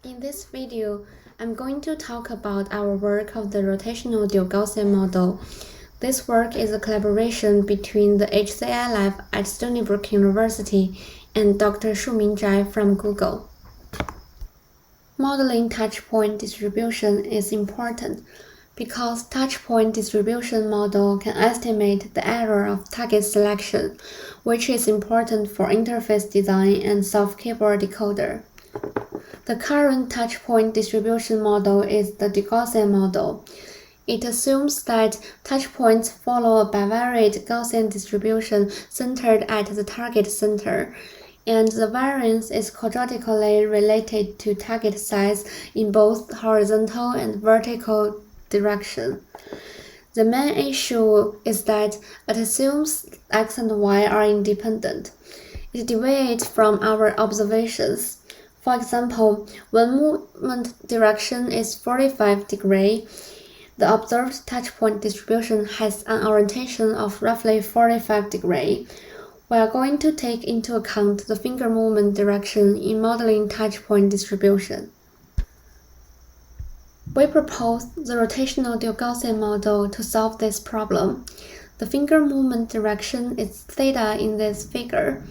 In this video, I'm going to talk about our work of the rotational dual Gaussian model. This work is a collaboration between the HCI lab at Stony Brook University and Dr. Shuming Zhai from Google. Modeling touch-point distribution is important because touch-point distribution model can estimate the error of target selection, which is important for interface design and soft keyboard decoder. The current touch-point distribution model is the Gaussian model. It assumes that touch points follow a bivariate Gaussian distribution centered at the target center, and the variance is quadratically related to target size in both horizontal and vertical direction. The main issue is that it assumes x and y are independent. It deviates from our observations. For example, when movement direction is 45 degrees, the observed touch-point distribution has an orientation of roughly 45 degrees. We are going to take into account the finger movement direction in modeling touch-point distribution. We propose the rotational dual Gaussian model to solve this problem. The finger movement direction is theta in this figure.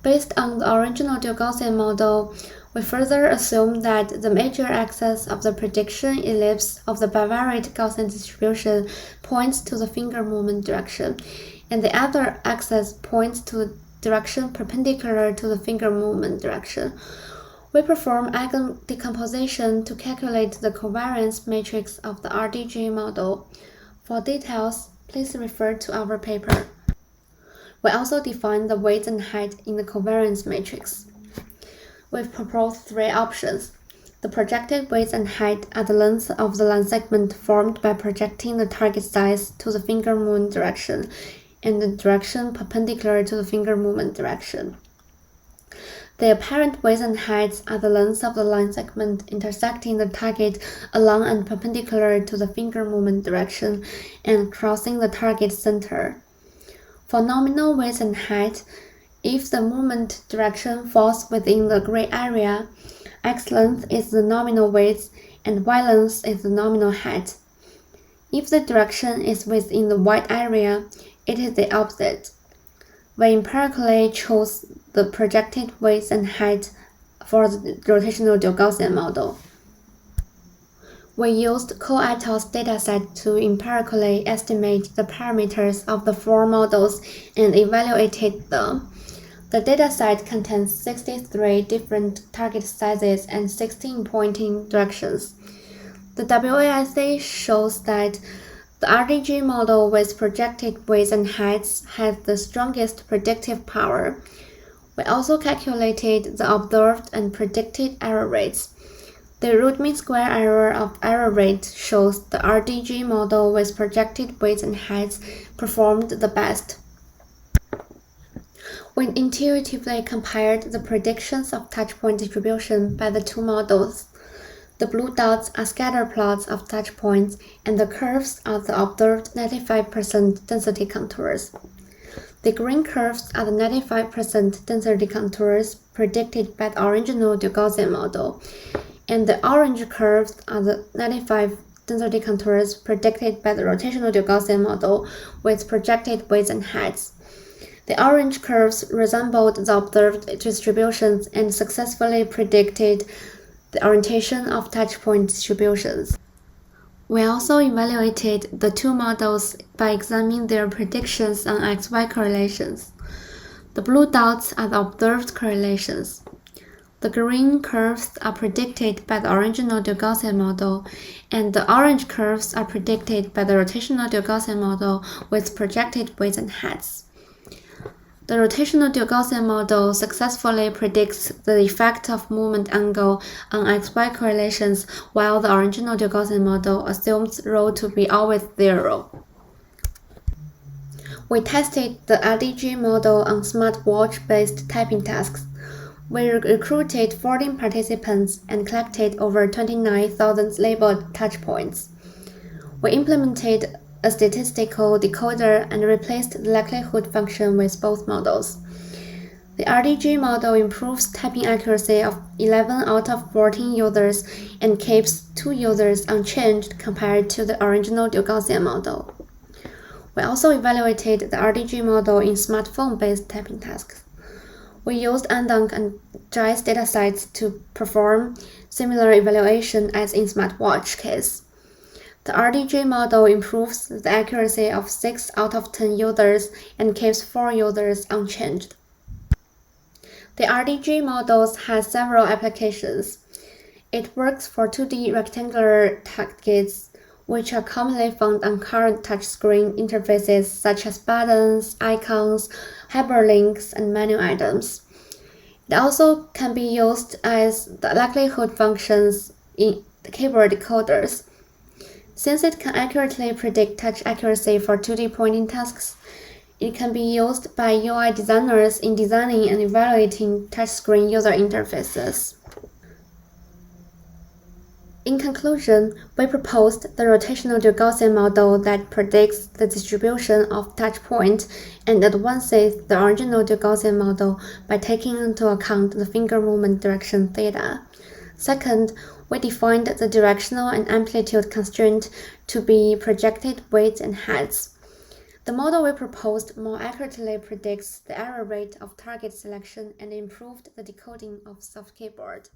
Based on the original dual Gaussian model, we further assume that the major axis of the prediction ellipse of the bivariate Gaussian distribution points to the finger movement direction, and the other axis points to the direction perpendicular to the finger movement direction. We perform eigendecomposition to calculate the covariance matrix of the RDG model. For details, please refer to our paper. We also define the weight and height in the covariance matrix. We've proposed three options. The projected weight and height are the length of the line segment formed by projecting the target size to the finger movement direction and the direction perpendicular to the finger movement direction. The apparent weight and heights are the length of the line segment intersecting the target along and perpendicular to the finger movement direction and crossing the target center. For nominal weight and height, if the movement direction falls within the gray area, x length is the nominal weight and y length is the nominal height. If the direction is within the white area, it is the opposite. We empirically chose the projected weight and height for the rotational dual Gaussian model. We used Ko et al.'s dataset to empirically estimate the parameters of the four models and evaluated them. The dataset contains 63 different target sizes and 16 pointing directions. The WAIC shows that the RDG model with projected weights and heights has the strongest predictive power. We also calculated the observed and predicted error rates. The root mean square error of error rate shows the RDG model with projected weights and heights performed the best. We intuitively compared the predictions of touch-point distribution by the two models. The blue dots are scatter plots of touch points, and the curves are the observed 95% density contours. The green curves are the 95% density contours predicted by the original dual Gaussian model, and the orange curves are the 95% density contours predicted by the rotational dual Gaussian model with projected weights and heights. The orange curves resembled the observed distributions and successfully predicted the orientation of touch-point distributions. We also evaluated the two models by examining their predictions on XY correlations. The blue dots are the observed correlations. The green curves are predicted by the original dual Gaussian model, and the orange curves are predicted by the rotational dual Gaussian model with projected weights and heights. The rotational dual Gaussian model successfully predicts the effect of movement angle on XY correlations, while the original dual Gaussian model assumes ρ to be always 0. We tested the RDG model on smartwatch-based typing tasks. We recruited 14 participants and collected over 29,000 labeled touchpoints. We implemented a statistical decoder and replaced the likelihood function with both models. The RDG model improves typing accuracy of 11 out of 14 users and keeps 2 users unchanged compared to the original Gaussian model. We also evaluated the RDG model in smartphone-based typing tasks. We used Andong and JICE datasets to perform similar evaluation as in smartwatch case. The RDG model improves the accuracy of 6 out of 10 users and keeps 4 users unchanged. The RDG model has several applications. It works for 2D rectangular targets, which are commonly found on current touchscreen interfaces such as buttons, icons, hyperlinks, and menu items. It also can be used as the likelihood functions in the keyboard decoders. Since it can accurately predict touch accuracy for 2D pointing tasks, it can be used by UI designers in designing and evaluating touchscreen user interfaces. In conclusion, we proposed the rotational Gaussian model that predicts the distribution of touch points and advances the original Gaussian model by taking into account the finger movement direction theta. Second, we defined the directional and amplitude constraint to be projected weights and heads. The model we proposed more accurately predicts the error rate of target selection and improved the decoding of soft keyboard.